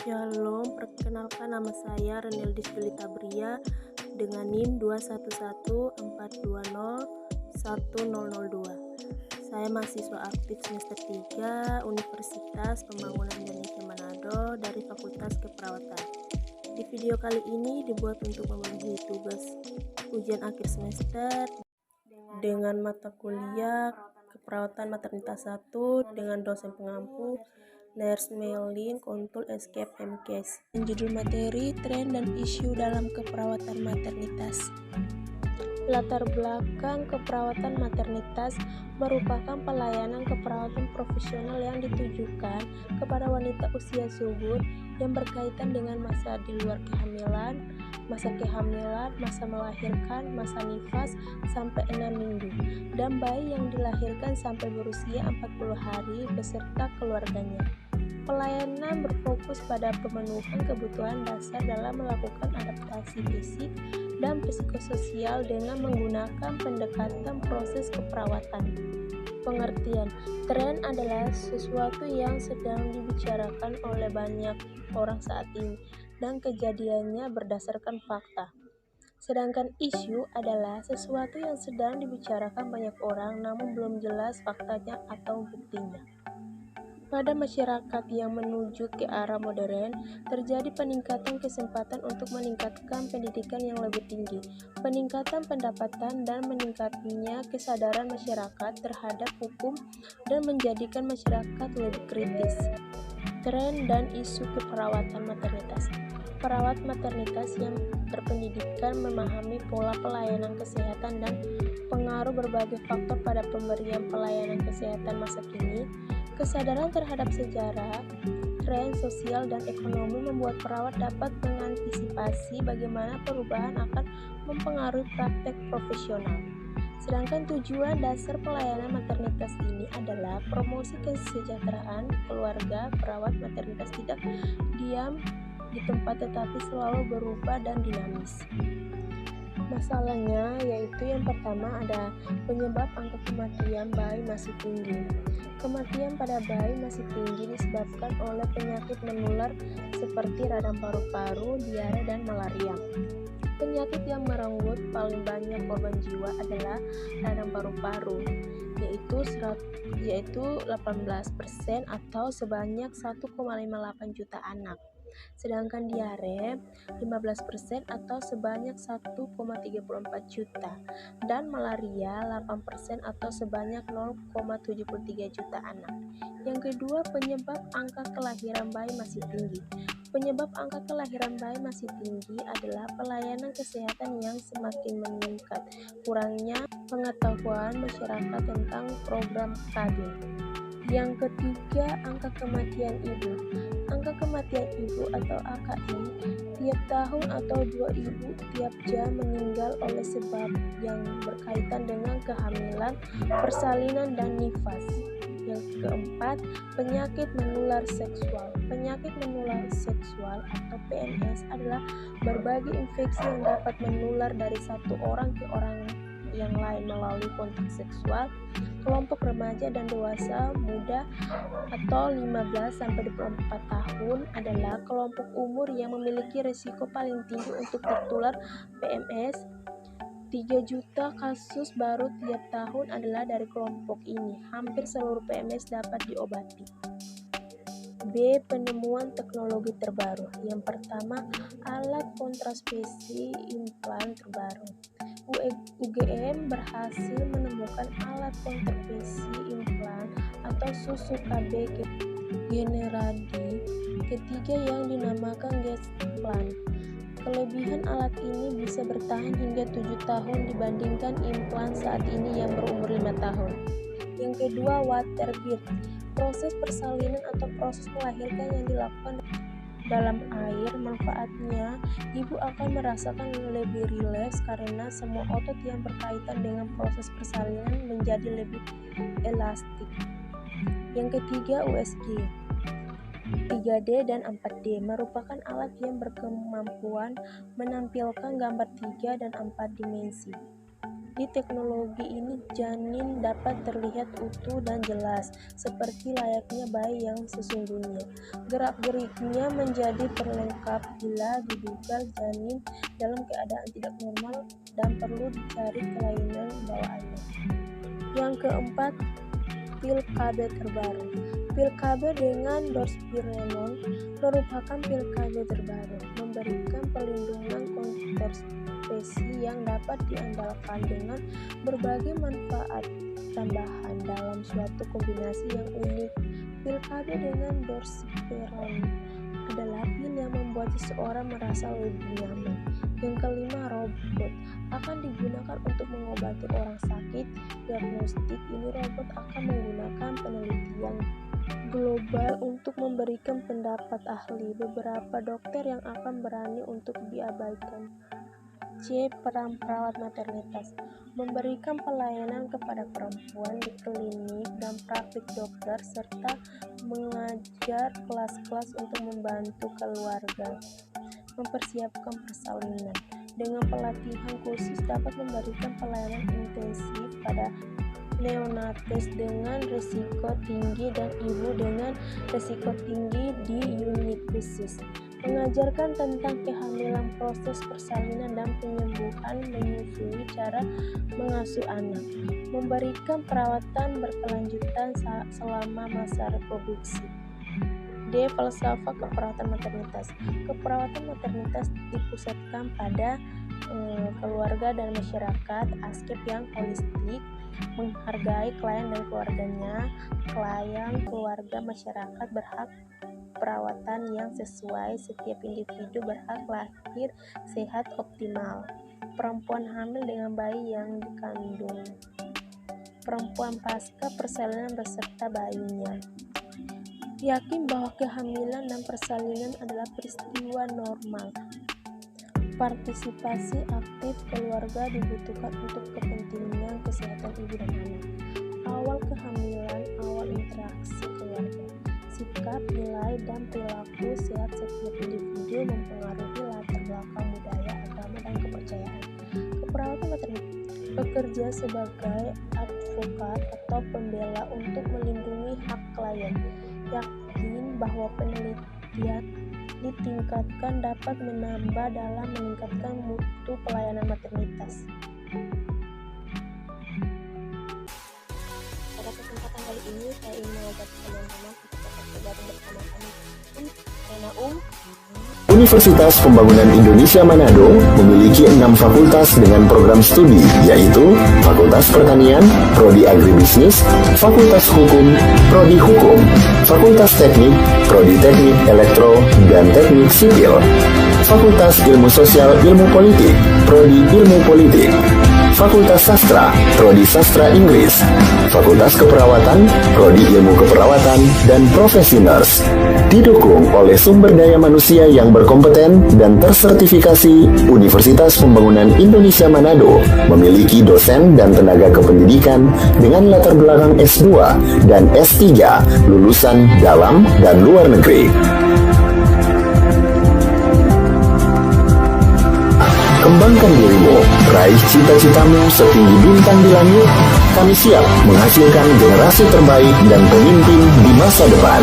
Shalom, perkenalkan nama saya Reneldis Julita Bria dengan NIM 21142010002. Saya mahasiswa aktif semester 3 Universitas Pembangunan Indonesia Manado dari Fakultas Keperawatan. Di video kali ini dibuat untuk memenuhi tugas ujian akhir semester dengan mata kuliah Keperawatan Maternitas 1 dengan dosen pengampu Nurse Melin Kontul Escape MKes. Judul materi, tren dan isu dalam keperawatan maternitas. Latar belakang keperawatan maternitas merupakan pelayanan keperawatan profesional yang ditujukan kepada wanita usia subur yang berkaitan dengan masa di luar kehamilan, masa kehamilan, masa melahirkan, masa nifas sampai 6 minggu, dan bayi yang dilahirkan sampai berusia 40 hari beserta keluarganya. Pelayanan berfokus pada pemenuhan kebutuhan dasar dalam melakukan adaptasi fisik dan psikososial dengan menggunakan pendekatan proses keperawatan. Pengertian, tren adalah sesuatu yang sedang dibicarakan oleh banyak orang saat ini dan kejadiannya berdasarkan fakta. Sedangkan isu adalah sesuatu yang sedang dibicarakan banyak orang namun belum jelas faktanya atau buktinya. Pada masyarakat yang menuju ke arah modern, terjadi peningkatan kesempatan untuk meningkatkan pendidikan yang lebih tinggi, peningkatan pendapatan, dan meningkatnya kesadaran masyarakat terhadap hukum dan menjadikan masyarakat lebih kritis. Tren dan isu keperawatan maternitas. Perawat maternitas yang berpendidikan memahami pola pelayanan kesehatan dan pengaruh berbagai faktor pada pemberian pelayanan kesehatan masa kini. Kesadaran terhadap sejarah, tren sosial dan ekonomi membuat perawat dapat mengantisipasi bagaimana perubahan akan mempengaruhi praktek profesional. Sedangkan tujuan dasar pelayanan maternitas ini adalah promosi kesejahteraan keluarga. Perawat maternitas tidak diam di tempat tetapi selalu berubah dan dinamis. Masalahnya yaitu yang pertama ada penyebab angka kematian bayi masih tinggi. Kematian pada bayi masih tinggi disebabkan oleh penyakit menular seperti radang paru-paru, diare, dan malaria. Penyakit yang merenggut paling banyak korban jiwa adalah radang paru-paru, yaitu 18% atau sebanyak 1,58 juta anak. Sedangkan diare 15% atau sebanyak 1,34 juta, dan malaria 8% atau sebanyak 0,73 juta anak. Yang kedua, penyebab angka kelahiran bayi masih tinggi. Penyebab angka kelahiran bayi masih tinggi adalah pelayanan kesehatan yang semakin meningkat, kurangnya pengetahuan masyarakat tentang program KB. Yang ketiga, angka kematian ibu. Angka kematian ibu atau AKI tiap tahun atau 2 ibu tiap jam meninggal oleh sebab yang berkaitan dengan kehamilan, persalinan, dan nifas. Yang keempat, penyakit menular seksual. Penyakit menular seksual atau PMS adalah berbagai infeksi yang dapat menular dari satu orang ke orang yang lain melalui kontak seksual. Kelompok remaja dan dewasa muda atau 15-24 tahun adalah kelompok umur yang memiliki risiko paling tinggi untuk tertular PMS. 3 juta kasus baru tiap tahun adalah dari kelompok ini. Hampir seluruh PMS dapat diobati. B. Penemuan teknologi terbaru. Yang pertama, alat kontrasepsi implan terbaru. UGM berhasil menemukan alat kontrasepsi implan atau susu KB generasi ketiga yang dinamakan Gesplan. Kelebihan alat ini bisa bertahan hingga 7 tahun dibandingkan implan saat ini yang berumur 5 tahun. Yang kedua, water birth. Proses persalinan atau proses melahirkan yang dilakukan dalam air. Manfaatnya, ibu akan merasakan lebih rileks karena semua otot yang berkaitan dengan proses persalinan menjadi lebih elastik. Yang ketiga, USG. 3D dan 4D merupakan alat yang berkemampuan menampilkan gambar 3 dan 4 dimensi. Di teknologi ini janin dapat terlihat utuh dan jelas, seperti layaknya bayi yang sesungguhnya. Gerak-geriknya menjadi pelengkap bila diduga janin dalam keadaan tidak normal dan perlu dicari kelainan bawaannya. Yang keempat, pil KB terbaru. Pil KB dengan dorspirenol merupakan pil KB terbaru, memberikan perlindungan kontrasepsi yang dapat diandalkan dengan berbagai manfaat tambahan dalam suatu kombinasi yang unik. Pil KB dengan dorspirenol adalah pil yang membuat seseorang merasa lebih nyaman. Yang kelima, robot akan digunakan untuk mengobati orang sakit. Diagnostik ini robot akan menggunakan penelitian global untuk memberikan pendapat ahli. Beberapa dokter yang akan berani untuk diabaikan. C. Peran perawat maternitas memberikan pelayanan kepada perempuan di klinik dan praktik dokter serta mengajar kelas-kelas untuk membantu keluarga mempersiapkan persalinan. Dengan pelatihan khusus dapat memberikan pelayanan intensif pada neonates dengan risiko tinggi dan ibu dengan risiko tinggi di unit khusus. Mengajarkan tentang kehamilan, proses persalinan dan penyembuhan menyusui, cara mengasuh anak. Memberikan perawatan berkelanjutan selama masa reproduksi. D. Falsafah keperawatan maternitas. Keperawatan maternitas dipusatkan pada keluarga dan masyarakat, aspek yang holistik, menghargai klien dan keluarganya. Klien, keluarga, masyarakat berhak perawatan yang sesuai. Setiap individu berhak lahir sehat optimal. Perempuan hamil dengan bayi yang dikandung. Perempuan pasca persalinan beserta bayinya. Yakin bahwa kehamilan dan persalinan adalah peristiwa normal. Partisipasi aktif keluarga dibutuhkan untuk kepentingan kesehatan ibu dan anak. Awal kehamilan, awal interaksi keluarga. Sikap, nilai, dan perilaku sehat setiap individu mempengaruhi latar belakang budaya, agama, dan kepercayaan. Keperawatan maternitas bekerja sebagai advokat atau pembela untuk melindungi hak klien. Yakin bahwa penelitian ditingkatkan dapat menambah dalam meningkatkan mutu pelayanan maternitas. Pada kesempatan kali ini saya ingin mengajak teman-teman untuk dapat bergabung bersama kami. Universitas Pembangunan Indonesia Manado memiliki 6 fakultas dengan program studi, yaitu Fakultas Pertanian, Prodi Agribisnis, Fakultas Hukum, Prodi Hukum, Fakultas Teknik, Prodi Teknik Elektro dan Teknik Sipil, Fakultas Ilmu Sosial Ilmu Politik, Prodi Ilmu Politik, Fakultas Sastra, Prodi Sastra Inggris, Fakultas Keperawatan, Prodi Ilmu Keperawatan, dan Profesi Nurse. Didukung oleh sumber daya manusia yang berkompeten dan tersertifikasi, Universitas Pembangunan Indonesia Manado memiliki dosen dan tenaga kependidikan dengan latar belakang S2 dan S3 lulusan dalam dan luar negeri. Kembangkan dirimu, raih cita-citamu setinggi bintang di langit. Kami siap menghasilkan generasi terbaik dan pemimpin di masa depan.